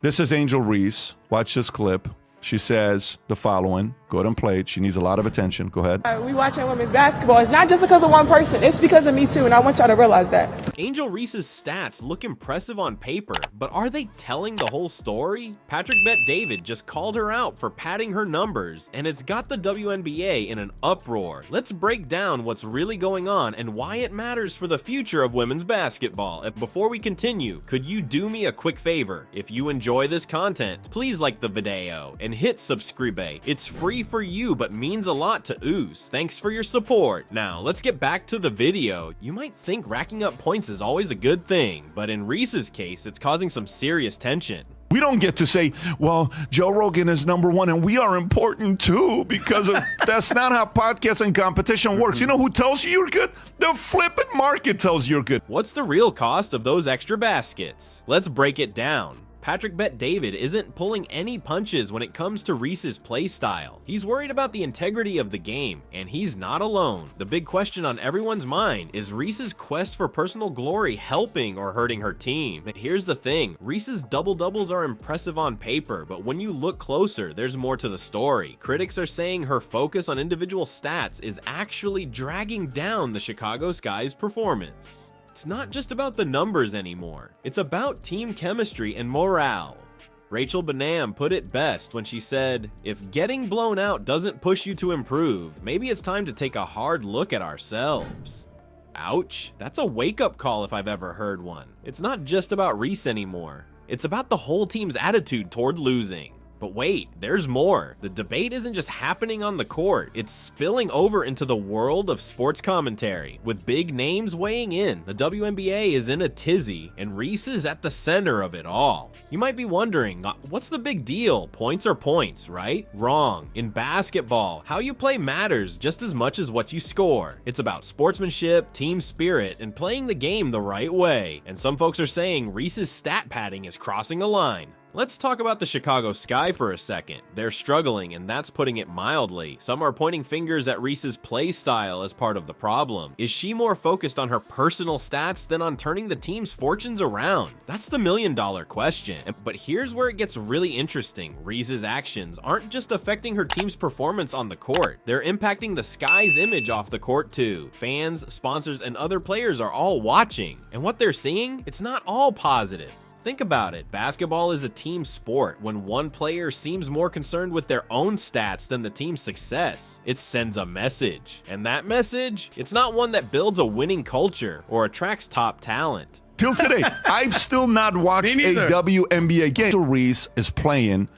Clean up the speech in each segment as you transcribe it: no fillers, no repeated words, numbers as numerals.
This is Angel Reese. Watch this clip. She says the following. Go ahead and play it. She needs a lot of attention. Go ahead. We watching women's basketball. It's not just because of one person. It's because of me too, and I want y'all to realize that. Angel Reese's stats look impressive on paper, but are they telling the whole story? Patrick Bet-David just called her out for padding her numbers, and it's got the WNBA in an uproar. Let's break down what's really going on and why it matters for the future of women's basketball. Before we continue, could you do me a quick favor? If you enjoy this content, please like the video and hit subscribe. It's free for you, but means a lot to Oos. Thanks for your support. Now, let's get back to the video. You might think racking up points is always a good thing, but in Reese's case, it's causing some serious tension. We don't get to say, well, Joe Rogan is #1 and we are important too, because that's not how podcasts and competition works. You know who tells you you're good? The flipping market tells you're good. What's the real cost of those extra baskets? Let's break it down. Patrick Bet-David isn't pulling any punches when it comes to Reese's play style. He's worried about the integrity of the game, and he's not alone. The big question on everyone's mind is Reese's quest for personal glory helping or hurting her team? Here's the thing, Reese's double-doubles are impressive on paper, but when you look closer, there's more to the story. Critics are saying her focus on individual stats is actually dragging down the Chicago Sky's performance. It's not just about the numbers anymore. It's about team chemistry and morale. Rachel Benham put it best when she said, "If getting blown out doesn't push you to improve, maybe it's time to take a hard look at ourselves." Ouch, that's a wake-up call if I've ever heard one. It's not just about Reese anymore. It's about the whole team's attitude toward losing. But wait, there's more. The debate isn't just happening on the court, it's spilling over into the world of sports commentary. With big names weighing in, the WNBA is in a tizzy, and Reese is at the center of it all. You might be wondering, what's the big deal? Points are points, right? Wrong. In basketball, how you play matters just as much as what you score. It's about sportsmanship, team spirit, and playing the game the right way. And some folks are saying Reese's stat padding is crossing a line. Let's talk about the Chicago Sky for a second. They're struggling, and that's putting it mildly. Some are pointing fingers at Reese's play style as part of the problem. Is she more focused on her personal stats than on turning the team's fortunes around? That's the million-dollar question. But here's where it gets really interesting. Reese's actions aren't just affecting her team's performance on the court. They're impacting the Sky's image off the court too. Fans, sponsors, and other players are all watching. And what they're seeing? It's not all positive. Think about it, basketball is a team sport. When one player seems more concerned with their own stats than the team's success, it sends a message. And that message, it's not one that builds a winning culture or attracts top talent. Till today, I've still not watched a WNBA game. Reese is playing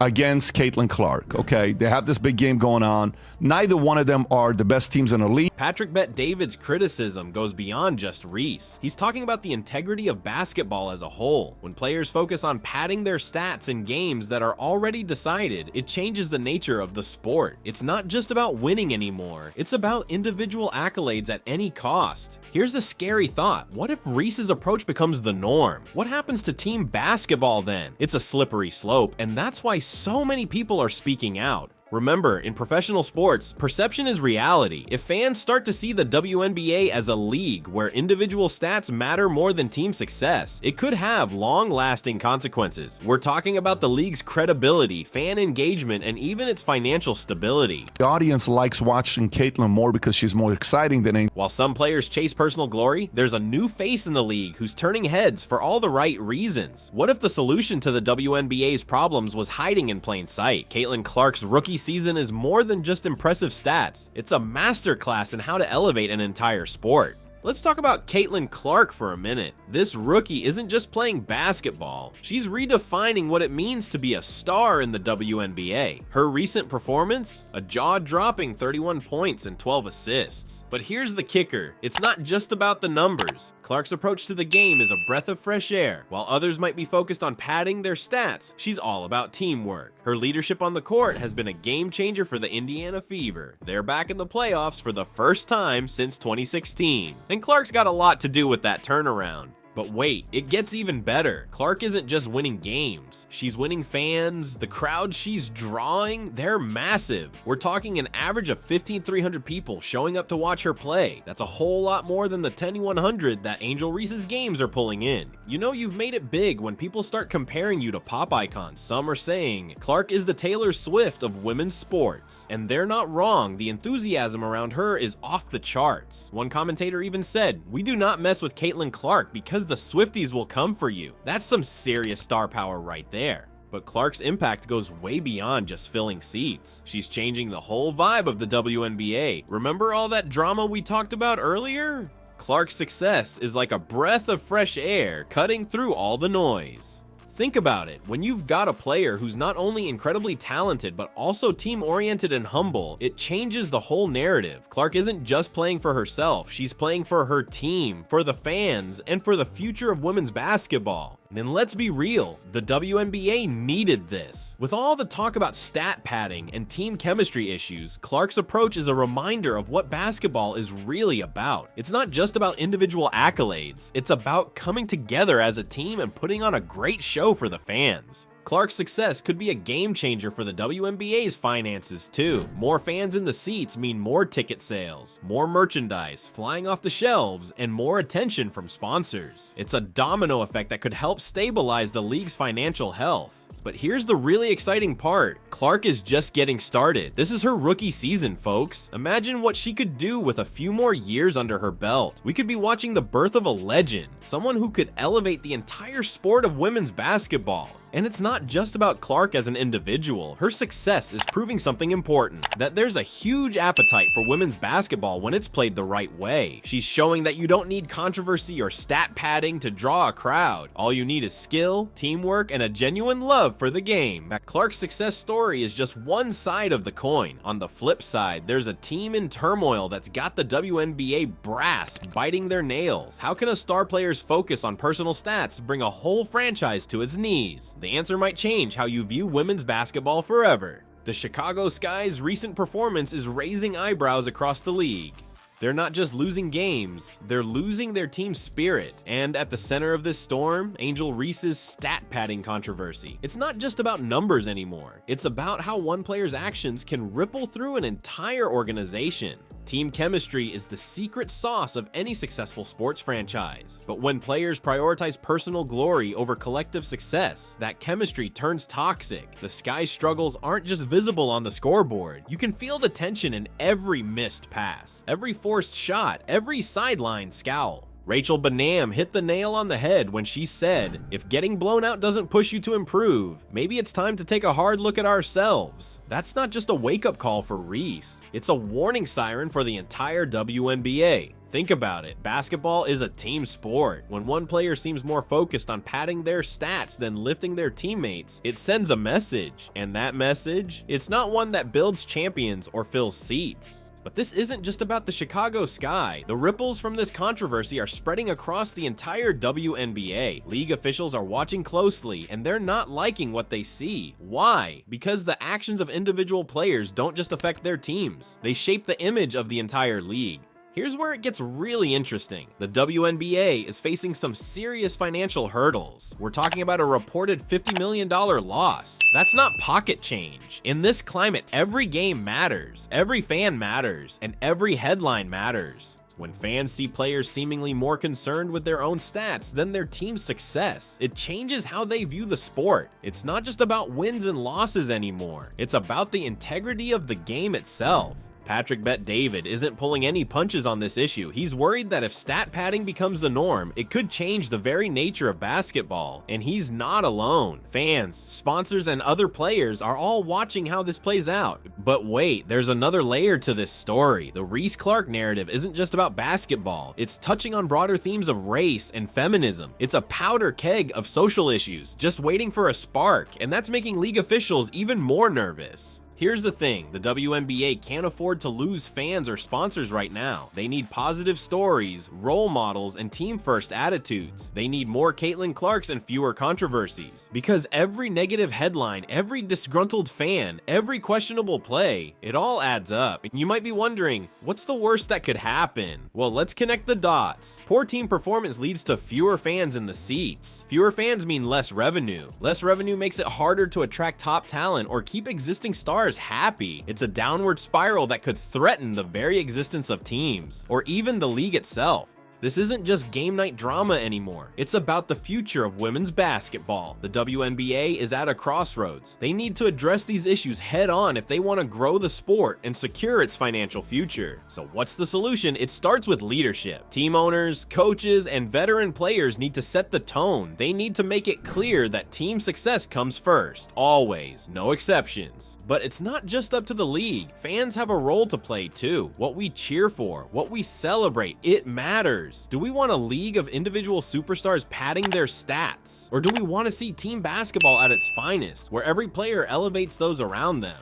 against Caitlin Clark, okay? They have this big game going on. Neither one of them are the best teams in the league. Patrick Bet-David's criticism goes beyond just Reese. He's talking about the integrity of basketball as a whole. When players focus on padding their stats in games that are already decided, it changes the nature of the sport. It's not just about winning anymore. It's about individual accolades at any cost. Here's a scary thought. What if Reese's approach becomes the norm? What happens to team basketball then? It's a slippery slope, and that's why so many people are speaking out. Remember, in professional sports, perception is reality. If fans start to see the WNBA as a league where individual stats matter more than team success, it could have long-lasting consequences. We're talking about the league's credibility, fan engagement, and even its financial stability. The audience likes watching Caitlin more because she's more exciting than any. While some players chase personal glory, there's a new face in the league who's turning heads for all the right reasons. What if the solution to the WNBA's problems was hiding in plain sight? Caitlin Clark's rookie season is more than just impressive stats. It's a masterclass in how to elevate an entire sport. Let's talk about Caitlin Clark for a minute. This rookie isn't just playing basketball. She's redefining what it means to be a star in the WNBA. Her recent performance? A jaw-dropping 31 points and 12 assists. But here's the kicker. It's not just about the numbers. Clark's approach to the game is a breath of fresh air. While others might be focused on padding their stats, she's all about teamwork. Her leadership on the court has been a game changer for the Indiana Fever. They're back in the playoffs for the first time since 2016. And Clark's got a lot to do with that turnaround. But wait, it gets even better. Clark isn't just winning games. She's winning fans. The crowds she's drawing, they're massive. We're talking an average of 15,300 people showing up to watch her play. That's a whole lot more than the 10,100 that Angel Reese's games are pulling in. You know you've made it big when people start comparing you to pop icons. Some are saying Clark is the Taylor Swift of women's sports. And they're not wrong. The enthusiasm around her is off the charts. One commentator even said, "We do not mess with Caitlin Clark because the Swifties will come for you." That's some serious star power right there. But Clark's impact goes way beyond just filling seats. She's changing the whole vibe of the WNBA. Remember all that drama we talked about earlier? Clark's success is like a breath of fresh air cutting through all the noise. Think about it, when you've got a player who's not only incredibly talented but also team-oriented and humble, it changes the whole narrative. Clark isn't just playing for herself, she's playing for her team, for the fans, and for the future of women's basketball. And let's be real, the WNBA needed this. With all the talk about stat padding and team chemistry issues, Clark's approach is a reminder of what basketball is really about. It's not just about individual accolades, it's about coming together as a team and putting on a great show for the fans. Clark's success could be a game changer for the WNBA's finances too. More fans in the seats mean more ticket sales, more merchandise flying off the shelves, and more attention from sponsors. It's a domino effect that could help stabilize the league's financial health. But here's the really exciting part. Clark is just getting started. This is her rookie season, folks. Imagine what she could do with a few more years under her belt. We could be watching the birth of a legend, someone who could elevate the entire sport of women's basketball. And it's not just about Clark as an individual. Her success is proving something important, that there's a huge appetite for women's basketball when it's played the right way. She's showing that you don't need controversy or stat padding to draw a crowd. All you need is skill, teamwork, and a genuine love for the game. That Clark's success story is just one side of the coin. On the flip side, there's a team in turmoil that's got the WNBA brass biting their nails. How can a star player's focus on personal stats bring a whole franchise to its knees? The answer might change how you view women's basketball forever. The Chicago Sky's recent performance is raising eyebrows across the league. They're not just losing games, they're losing their team spirit. And at the center of this storm, Angel Reese's stat padding controversy. It's not just about numbers anymore. It's about how one player's actions can ripple through an entire organization. Team chemistry is the secret sauce of any successful sports franchise. But when players prioritize personal glory over collective success, that chemistry turns toxic. The Sky's struggles aren't just visible on the scoreboard. You can feel the tension in every missed pass, every forced shot, every sideline scowl. Rachel Benam hit the nail on the head when she said, "If getting blown out doesn't push you to improve, maybe it's time to take a hard look at ourselves." That's not just a wake-up call for Reese. It's a warning siren for the entire WNBA. Think about it, basketball is a team sport. When one player seems more focused on padding their stats than lifting their teammates, it sends a message. And that message, it's not one that builds champions or fills seats. But this isn't just about the Chicago Sky. The ripples from this controversy are spreading across the entire WNBA. League officials are watching closely, and they're not liking what they see. Why? Because the actions of individual players don't just affect their teams. They shape the image of the entire league. Here's where it gets really interesting. The WNBA is facing some serious financial hurdles. We're talking about a reported $50 million loss. That's not pocket change. In this climate, every game matters, every fan matters, and every headline matters. When fans see players seemingly more concerned with their own stats than their team's success, it changes how they view the sport. It's not just about wins and losses anymore. It's about the integrity of the game itself. Patrick Bet-David isn't pulling any punches on this issue. He's worried that if stat padding becomes the norm, it could change the very nature of basketball. And he's not alone. Fans, sponsors, and other players are all watching how this plays out. But wait, there's another layer to this story. The Reese Clark narrative isn't just about basketball. It's touching on broader themes of race and feminism. It's a powder keg of social issues, just waiting for a spark, and that's making league officials even more nervous. Here's the thing, the WNBA can't afford to lose fans or sponsors right now. They need positive stories, role models, and team-first attitudes. They need more Caitlin Clarks and fewer controversies. Because every negative headline, every disgruntled fan, every questionable play, it all adds up. And you might be wondering, what's the worst that could happen? Well, let's connect the dots. Poor team performance leads to fewer fans in the seats. Fewer fans mean less revenue. Less revenue makes it harder to attract top talent or keep existing stars happy. It's a downward spiral that could threaten the very existence of teams, or even the league itself. This isn't just game night drama anymore. It's about the future of women's basketball. The WNBA is at a crossroads. They need to address these issues head on if they want to grow the sport and secure its financial future. So what's the solution? It starts with leadership. Team owners, coaches, and veteran players need to set the tone. They need to make it clear that team success comes first. Always. No exceptions. But it's not just up to the league. Fans have a role to play too. What we cheer for, what we celebrate, it matters. Do we want a league of individual superstars padding their stats? Or do we want to see team basketball at its finest, where every player elevates those around them?